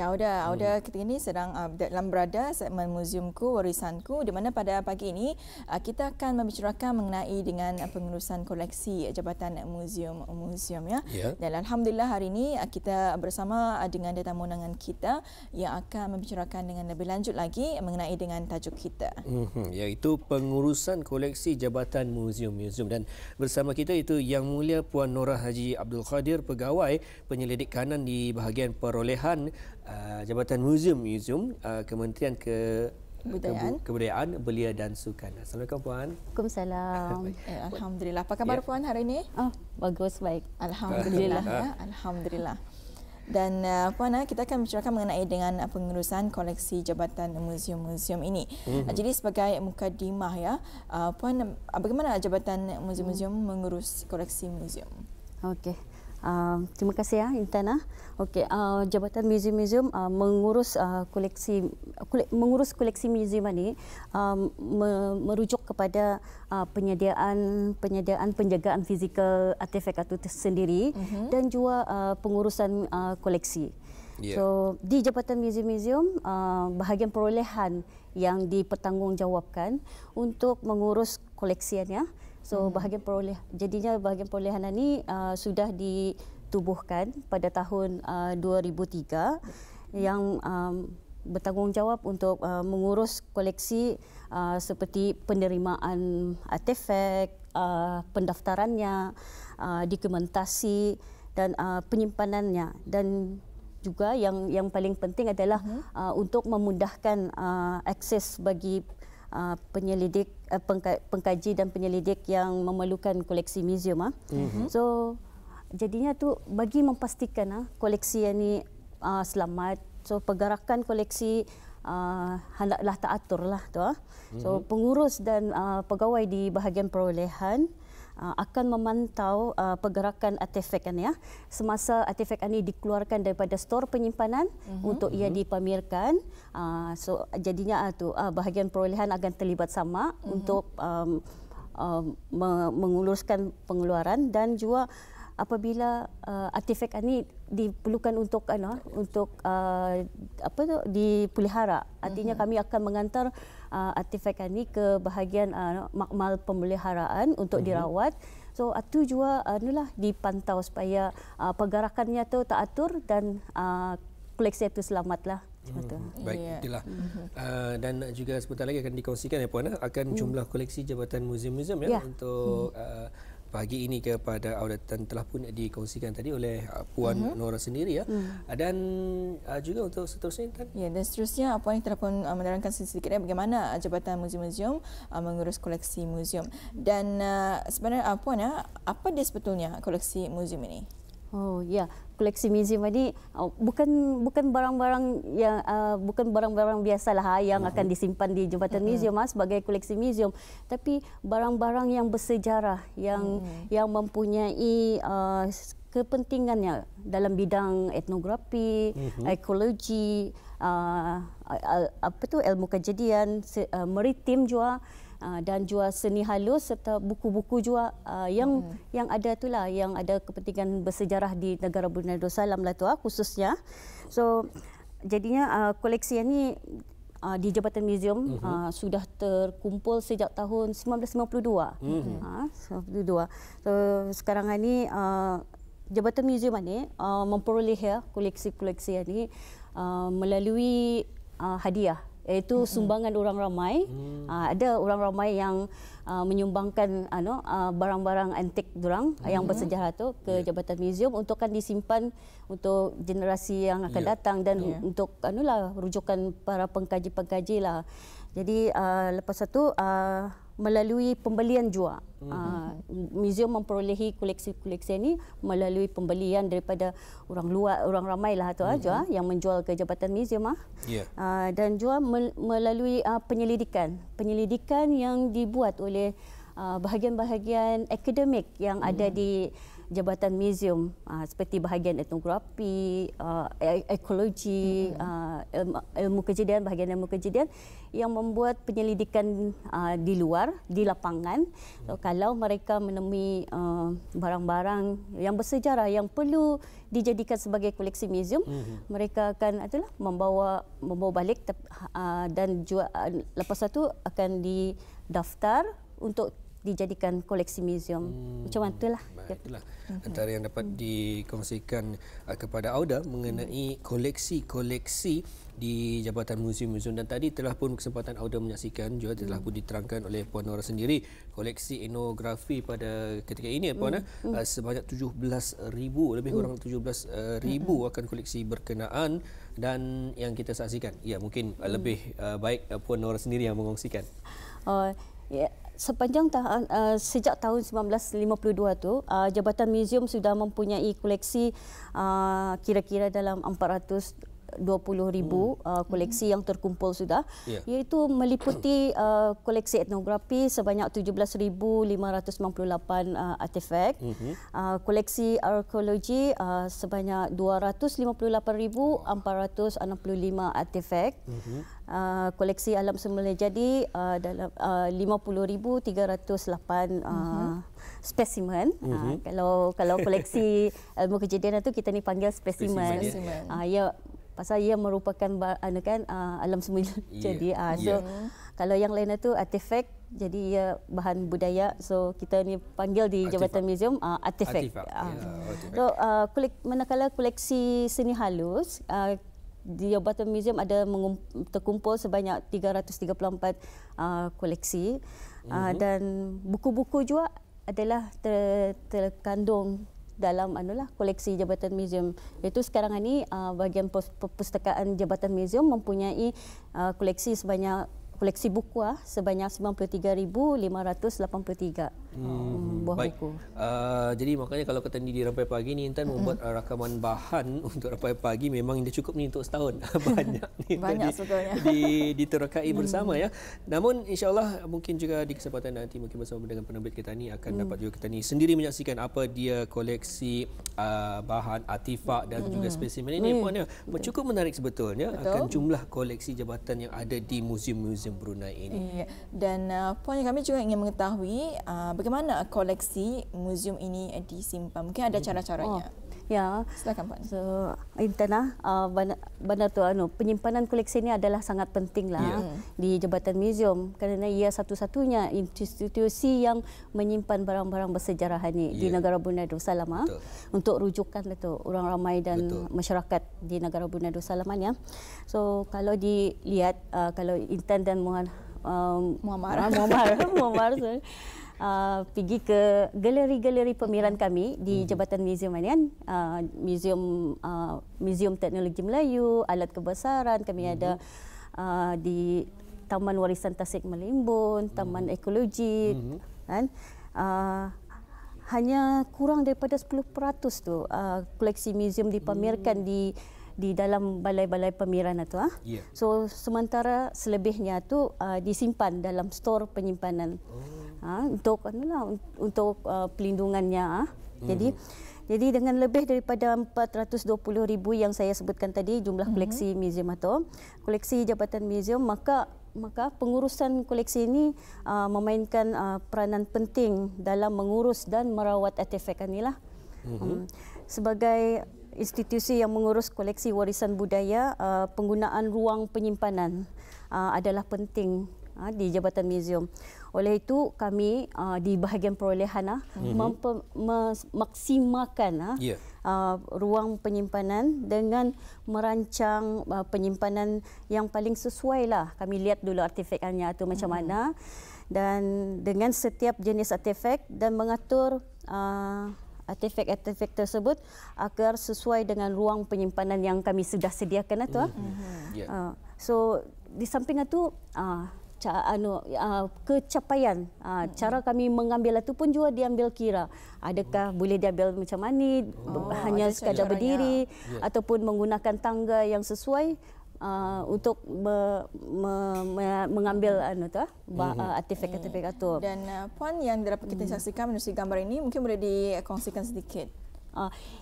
Ya, Auda ketika ini sedang dalam berada segmen Muziumku Warisanku, di mana pada pagi ini kita akan membicarakan mengenai dengan pengurusan koleksi Jabatan Muzium ya. Dan alhamdulillah hari ini kita bersama dengan tetamu undangan kita yang akan membicarakan dengan lebih lanjut lagi mengenai dengan tajuk kita. Iaitu pengurusan koleksi Jabatan Muzium. Dan bersama kita itu Yang Mulia Puan Norah Haji Abdul Qadir, pegawai penyelidik kanan di bahagian perolehan Jabatan Muzium Kementerian Kebudayaan, Belia dan Sukan. Assalamualaikum Puan. Waalaikumsalam. Alhamdulillah. Apa khabar Puan hari ini? Bagus, baik. Alhamdulillah. Alhamdulillah. Dan Puan, kita akan bicarakan mengenai dengan pengurusan koleksi Jabatan Muzium ini. Jadi sebagai mukadimah ya, Puan, bagaimana Jabatan Muzium mengurus koleksi muzium? Okey. Terima kasih ya Intana. Okey, Jabatan Muzium mengurus koleksi muzium ini merujuk kepada penyediaan penjagaan fizikal artefak itu sendiri dan juga pengurusan koleksi. So di Jabatan Muzium bahagian perolehan yang dipertanggungjawabkan untuk mengurus koleksiannya. So bahagian perolehan ini sudah ditubuhkan pada tahun 2003 yang bertanggungjawab untuk mengurus koleksi seperti penerimaan artefak, pendaftarannya, dokumentasi dan penyimpanannya, dan juga yang paling penting adalah untuk memudahkan akses bagi penyelidik, pengkaji dan penyelidik yang memerlukan koleksi muzium. So jadinya tu bagi memastikan koleksi ini selamat. So pergerakan koleksi hendaklah teratur lah tu. So pengurus dan pegawai di bahagian perolehan akan memantau pergerakan artefak ini ya, semasa artefak ini dikeluarkan daripada stor penyimpanan untuk ia dipamerkan. So jadinya bahagian perolehan akan terlibat sama untuk menguruskan pengeluaran, dan juga apabila artefak ini diperlukan untuk dipelihara, artinya kami akan mengantar artefak ini ke bahagian makmal pemeliharaan untuk dirawat. So itu juga dipantau supaya pergerakannya tu teratur dan koleksi itu selamatlah. Baik, itulah. Dan juga sebentar lagi akan dikongsikan ya Puan akan jumlah koleksi Jabatan Muzium ya untuk pagi ini kepada audiens, dan telah pun dikongsikan tadi oleh Puan Norah sendiri ya. Dan juga untuk seterusnya Intan. Ya, dan seterusnya Puan yang telah pun menerangkan sedikit bagaimana Jabatan Muzium mengurus koleksi muzium. Dan sebenarnya Puan apa dia sebetulnya koleksi muzium ini? Oh ya, koleksi muzium ini bukan barang-barang yang bukan barang-barang biasalah yang akan disimpan di Jabatan Muzium sebagai koleksi muzium, tapi barang-barang yang bersejarah yang mempunyai kepentingannya dalam bidang etnografi, ekologi, ilmu kejadian, maritim juga, dan juga seni halus serta buku-buku juga yang ada itulah, yang ada kepentingan bersejarah di negara Brunei Darussalam lah tu khususnya. So jadinya koleksi ini di Jabatan Muzium sudah terkumpul sejak tahun 1952. 1952. So sekarang ini Jabatan Muzium ini memperoleh koleksi-koleksi ini melalui hadiah, iaitu sumbangan orang ramai. Ada orang ramai yang menyumbangkan barang-barang antik dorang yang bersejarah tu ke Jabatan Muzium untuk akan disimpan untuk generasi yang akan datang, dan untuk rujukan para pengkaji-pengkaji lah. Jadi lepas itu melalui pembelian juga. Muzium memperolehi koleksi-koleksi ini melalui pembelian daripada orang luar, orang ramai lah tu aja yang menjual ke Jabatan Muzium. Dan juga melalui penyelidikan yang dibuat oleh bahagian-bahagian akademik yang ada di jabatan muzium seperti bahagian etnografi, ekologi, ilmu kejadian, bahagian ilmu kejadian yang membuat penyelidikan di luar, di lapangan. So, kalau mereka menemui barang-barang yang bersejarah yang perlu dijadikan sebagai koleksi muzium, mereka akan membawa balik dan lepas itu akan didaftar untuk dijadikan koleksi muzium. Macam itulah. Itulah antara yang dapat dikongsikan kepada Auda mengenai koleksi-koleksi di Jabatan Muzium-Muzium, dan tadi telah pun kesempatan Auda menyaksikan juga telah pun diterangkan oleh Puan Nora sendiri koleksi etnografi pada ketika ini Puan sebanyak 17,000 lebih kurang 17,000 akan koleksi berkenaan, dan yang kita saksikan mungkin lebih baik Puan Nora sendiri yang mengongsikan. Sepanjang sejak tahun 1952 tu Jabatan Muzium sudah mempunyai koleksi kira-kira dalam 420,000 koleksi yang terkumpul sudah, iaitu meliputi koleksi etnografi sebanyak 17,598 artefak, koleksi arkeologi sebanyak 258,465 artefak, koleksi alam semula jadi dalam 50,308 spesimen. Kalau koleksi ilmu kejadian itu kita ni panggil spesimen. Pasal ia merupakan alam semula jadi. Kalau yang lain itu artefak, jadi ia bahan budaya. So kita ni panggil di Jabatan Muzium artefak. So manakala koleksi seni halus di Jabatan Muzium ada terkumpul sebanyak 334 koleksi, dan buku-buku juga adalah terkandung dalam koleksi Jabatan Muzium. Iaitu sekarang ini bahagian perpustakaan Jabatan Muzium mempunyai koleksi buku sebanyak 93,583 buah baik. buku. Jadi makanya kalau kata di Rampai Pagi ni Intan membuat rakaman bahan untuk Rampai Pagi memang dia cukup ni untuk setahun. Banyak sebetulnya. Diterokai bersama ya. Namun insya-Allah mungkin juga di kesempatan nanti mungkin bersama dengan penerbit kita ni akan dapat juga kita ni sendiri menyaksikan apa dia koleksi bahan artifak dan juga spesimen ini Puan ya. Cukup menarik sebetulnya. Akan jumlah koleksi jabatan yang ada di muzium-muzium Brunei ini. Dan Puan, kami juga ingin mengetahui bagaimana koleksi muzium ini disimpan. Mungkin ada cara-caranya. Ya. Silakan Puan. So, Intan benar tu penyimpanan koleksi ini adalah sangat pentinglah di Jabatan Muzium, kerana ia satu-satunya institusi yang menyimpan barang-barang bersejarah ini di negara Brunei Darussalam untuk rujukan itu orang ramai dan masyarakat di negara Brunei Darussalam ya. So kalau dilihat kalau Intan dan Muhammad pergi ke galeri-galeri pameran kami di Jabatan Muzium ini kan, Muzium Teknologi Melayu, Alat Kebesaran, kami ada di Taman Warisan Tasik Malimbun, Taman Ekologi kan, hanya kurang daripada 10% tu koleksi muzium dipamerkan di dalam balai-balai pameran itu. So sementara selebihnya tu disimpan dalam stor penyimpanan untuk pelindungannya. Jadi dengan lebih daripada 420,000 yang saya sebutkan tadi jumlah koleksi muzium atau koleksi Jabatan Muzium, maka pengurusan koleksi ini memainkan peranan penting dalam mengurus dan merawat artefak inilah. Sebagai institusi yang mengurus koleksi warisan budaya, penggunaan ruang penyimpanan adalah penting di Jabatan Muzium. Oleh itu kami di bahagian perolehan memaksimalkan ruang penyimpanan dengan merancang penyimpanan yang paling sesuai lah. Kami lihat dulu artefaknya itu macam mana, dan dengan setiap jenis artefak dan mengatur artefak-artefak tersebut agar sesuai dengan ruang penyimpanan yang kami sudah sediakan itu. So di samping itu kecapaian cara kami mengambil itu pun juga diambil kira. Adakah boleh diambil macam mana, hanya sekadar berdiri ataupun menggunakan tangga yang sesuai. untuk mengambil artefak-artefak itu. Dan Puan yang dapat kita saksikan menerusi gambar ini mungkin boleh dikongsikan sedikit.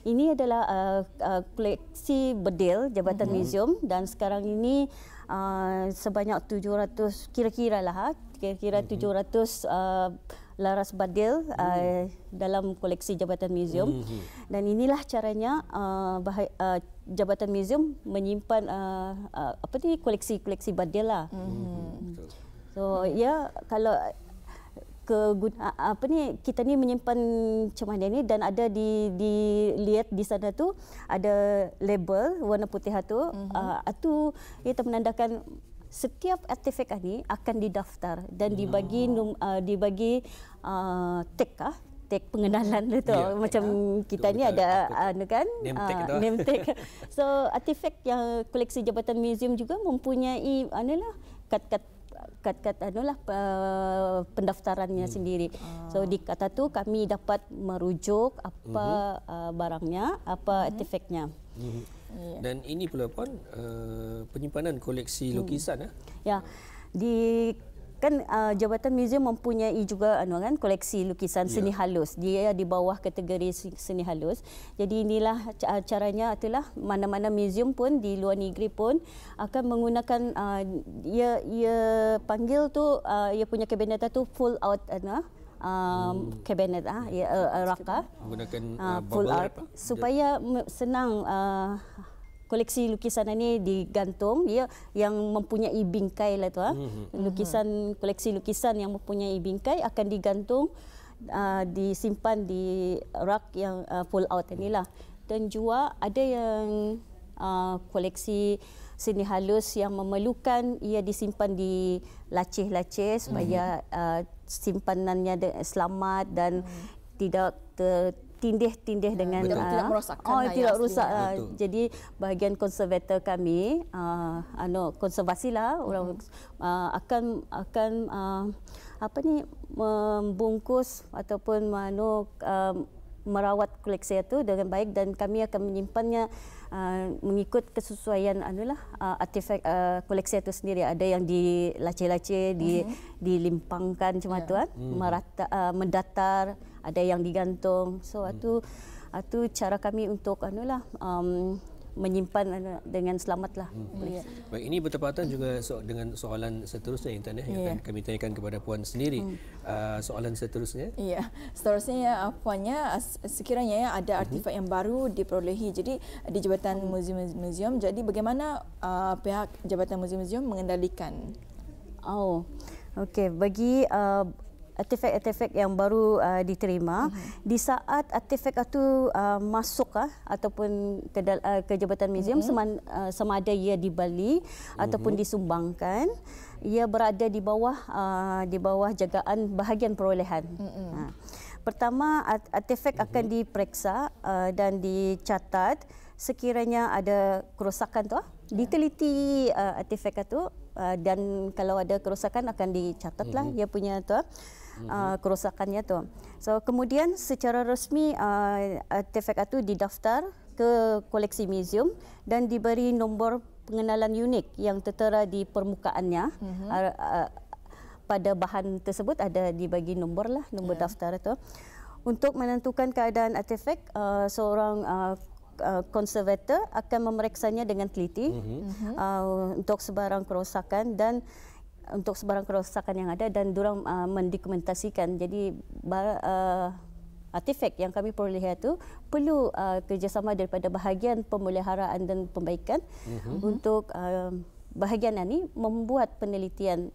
Ini adalah koleksi bedil Jabatan Museum dan sekarang ini sebanyak 700 kira-kira 700 laras badil dalam koleksi Jabatan Museum. Dan inilah caranya Jabatan Museum menyimpan koleksi-koleksi badil lah. So ya, kalau kita ni menyimpan macam mana ni, dan ada dilihat di sana tu ada label warna putih tu, itu ia menandakan setiap artefak ini akan didaftar dan dibagi tag pengenalan tu. Macam kita ni ada name tag. So artefak yang koleksi Jabatan Museum juga mempunyai kad pendaftarannya sendiri. So di kata tu kami dapat merujuk apa barangnya, apa artefaknya. Dan ini pula Puan, penyimpanan koleksi lukisan. Ya, Jabatan Museum mempunyai juga koleksi lukisan seni halus. Dia di bawah kategori seni halus. Jadi inilah caranya, itulah mana-mana museum pun di luar negeri pun akan menggunakan ia panggil tu ia punya kabinet tu full out kabinet raka menggunakan full art supaya senang koleksi lukisan ini digantung, dia yang mempunyai bingkai lah tu. Koleksi lukisan yang mempunyai bingkai akan digantung, disimpan di rak yang full out inilah. Dan juga ada yang koleksi seni halus yang memerlukan ia disimpan di lacih-lacih supaya simpanannya selamat dan tidak tindih dengan tidak merosakkan. Tidak rosak. Jadi bahagian konservator kami konservasi lah orang akan membungkus ataupun merawat koleksi itu dengan baik, dan kami akan menyimpannya mengikut kesesuaian artefak koleksi itu sendiri. Ada yang dilacih-lacih, dilimpangkan macam tu, mendatar, ada yang digantung. So itu cara kami untuk menyimpan dengan selamatlah. Baik, ini bertepatan juga dengan soalan seterusnya yang akan kami tanyakan kepada Puan sendiri. Soalan seterusnya. Ya, seterusnya Puannya, sekiranya ada artefak yang baru diperolehi jadi di Jabatan Museum. Jadi bagaimana pihak Jabatan Museum mengendalikan? Okey, bagi artefak-artefak yang baru diterima, di saat artefak itu masuk ataupun ke Jabatan Museum, sama ada ia dibeli ataupun disumbangkan, ia berada di bawah jagaan bahagian perolehan. Pertama, artefak akan diperiksa dan dicatat. Sekiranya ada kerosakan tu, diteliti artefak itu, dan kalau ada kerosakan akan dicatatlah ia punya tu. Kerosakannya tu. So kemudian secara rasmi artefak itu didaftar ke koleksi museum dan diberi nombor pengenalan unik yang tertera di permukaannya. Pada bahan tersebut ada dibagi nombor daftar itu. Untuk menentukan keadaan artefak, seorang konservator akan memeriksanya dengan teliti untuk sebarang kerosakan yang ada, dan diorang mendokumentasikan. Jadi artefak yang kami peroleh itu perlu kerjasama daripada bahagian pemeliharaan dan pembaikan untuk bahagian ini membuat penelitian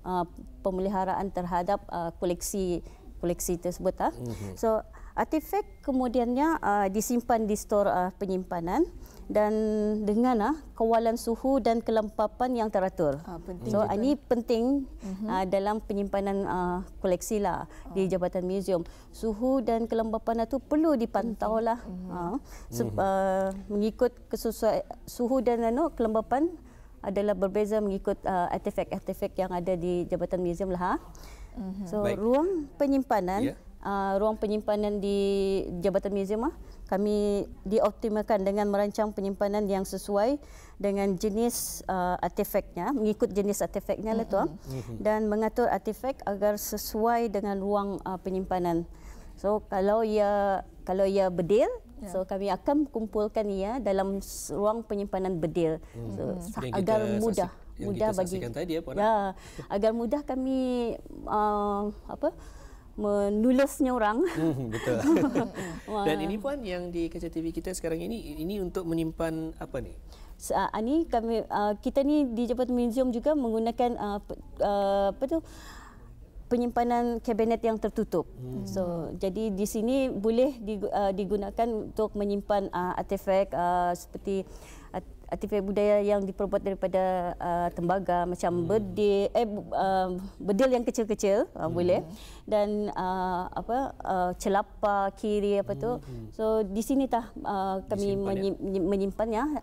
pemeliharaan terhadap koleksi tersebut. So artefak kemudiannya disimpan di stor penyimpanan dan dengan kawalan suhu dan kelembapan yang teratur. So ini penting dalam penyimpanan koleksi di Jabatan Museum. Suhu dan kelembapan itu perlu dipantau mengikut kesesuaian suhu dan kelembapan adalah berbeza mengikut artefak yang ada di Jabatan Museum . So ruang penyimpanan ruang penyimpanan di Jabatan Muzium kami dioptimalkan dengan merancang penyimpanan yang sesuai dengan jenis artefaknya, mengikut jenis artefaknya lah tu, dan mengatur artefak agar sesuai dengan ruang penyimpanan. So kalau ia bedil, so kami akan kumpulkan ia dalam ruang penyimpanan bedil, so, agar mudah bagi tadi, agar mudah kami menulisnya orang. Betul. Dan ini Puan yang di Kaca TV kita sekarang ini untuk menyimpan apa ni? Ini kita ni di Jabatan Muzium juga menggunakan penyimpanan kabinet yang tertutup. So jadi di sini boleh digunakan untuk menyimpan artefak seperti artefak budaya yang diperbuat daripada tembaga macam bedil yang kecil-kecil boleh, dan celapa kiri so di sini kami menyimpannya.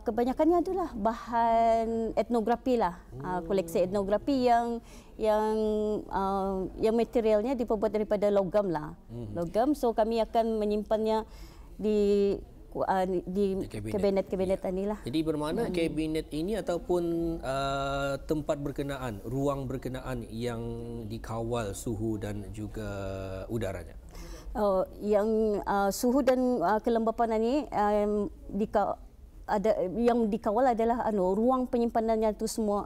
Kebanyakannya adalah bahan etnografi lah, koleksi etnografi yang materialnya diperbuat daripada logam lah. Logam, so kami akan menyimpannya di kabinet-kabinet inilah. Jadi bermakna kabinet ini ataupun tempat berkenaan, ruang berkenaan yang dikawal suhu dan juga udaranya. Yang suhu dan kelembapan ini yang dikawal adalah ruang penyimpanannya tu semua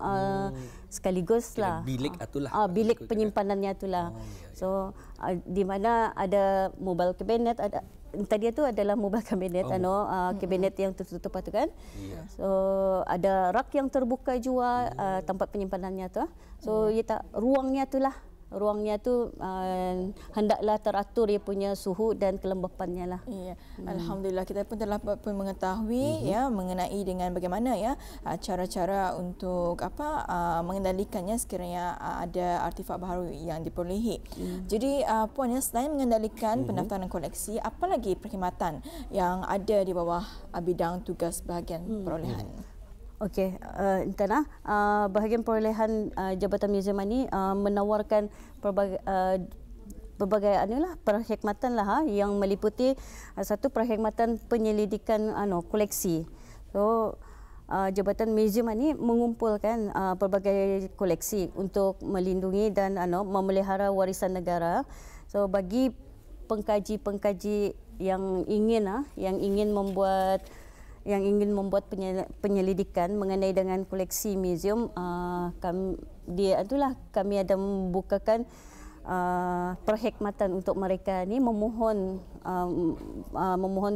sekaligus lah. Bilik itulah. Bilik penyimpanannya itulah. So di mana ada mobile cabinet, ada tadi itu adalah mobile cabinet, kabinet yang tertutup itu kan. So ada rak yang terbuka juga, tempat penyimpanannya tu. So ruangnya itulah. Ruangnya tu hendaklah teratur dia punya suhu dan kelembapannya lah. Ya, alhamdulillah kita pun telah pun mengetahui mengenai dengan bagaimana cara-cara untuk mengendalikannya sekiranya ada artifak baharu yang diperolehi. Jadi Puan, selain mengendalikan pendaftaran koleksi, apa lagi perkhidmatan yang ada di bawah bidang tugas bahagian perolehan? Okey, Intana, bahagian perolehan Jabatan Muzium ini menawarkan berbagai perkhidmatan yang meliputi satu perkhidmatan penyelidikan koleksi. So Jabatan Muzium ini mengumpulkan berbagai koleksi untuk melindungi dan memelihara warisan negara. So bagi pengkaji-pengkaji yang ingin membuat penyelidikan mengenai dengan koleksi muzium, kami ada membukakan perkhidmatan untuk mereka ni memohon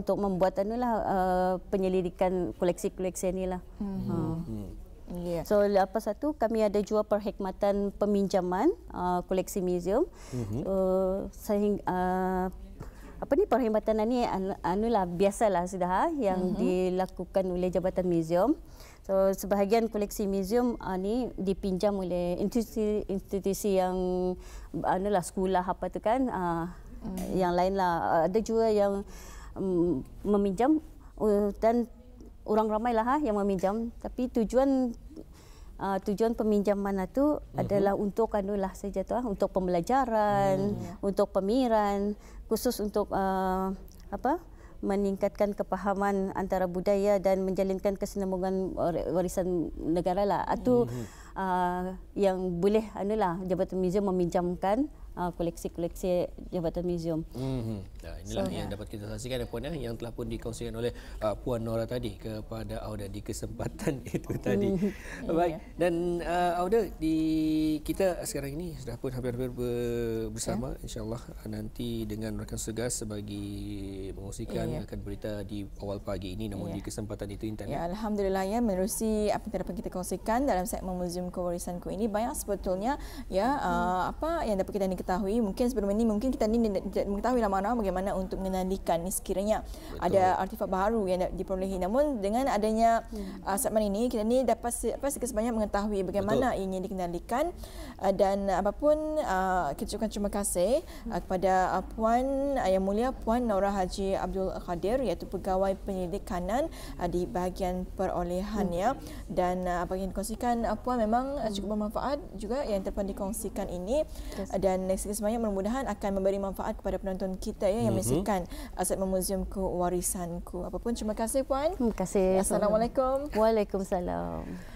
untuk membuat penyelidikan koleksi-koleksi inilah. So lepas itu kami ada juga perkhidmatan peminjaman koleksi muzium. Sehingga perkhidmatan ini biasalah sudah yang dilakukan oleh Jabatan Muzium. So sebahagian koleksi muzium ni dipinjam oleh institusi yang sekolah tu kan, yang lain lah. Ada juga yang meminjam dan orang ramai lah yang meminjam, tapi tujuan peminjaman itu adalah untuk saja tu, untuk pembelajaran, untuk pemiran, khusus untuk meningkatkan kepahaman antara budaya dan menjalinkan kesinambungan warisan negara lah. Itu yang boleh Jabatan Muzium meminjamkan koleksi-koleksi Jabatan Muzium. Inilah yang dapat kita saksikan Puan, yang telah pun dikongsikan oleh Puan Nora tadi kepada Auda di kesempatan itu tadi. Baik, dan Auda, kita sekarang ini sudah pun hampir-hampir bersama, insya-Allah nanti dengan rakan segas bagi mengongsikan akan berita di awal pagi ini, namun di kesempatan itu Intan. Ya, alhamdulillah menerusi apa yang dapat kita kongsikan dalam segmen Muzium Kewarisanku ini, banyak sebetulnya apa yang dapat kita ketahui. Mungkin sebelum ini kita tidak mengetahui mana bagaimana untuk mengendalikan sekiranya ada artifak baru yang diperolehi. Namun dengan adanya segmen ini, kita ni dapat sedikit sebanyak mengetahui bagaimana ini dikendalikan, dan apapun kita ucapkan terima kasih kepada Puan Yang Mulia Puan Nora Haji Abdul Khadir, iaitu pegawai penyelidik kanan di bahagian perolehan dan apa yang dikongsikan Puan memang cukup bermanfaat juga yang telah dikongsikan ini. Dan koleksi sebanyak, mudah-mudahan akan memberi manfaat kepada penonton kita ya, yang menyaksikan segmen Muziumku Warisanku. Apapun, terima kasih Puan. Terima kasih. Assalamualaikum. Waalaikumsalam.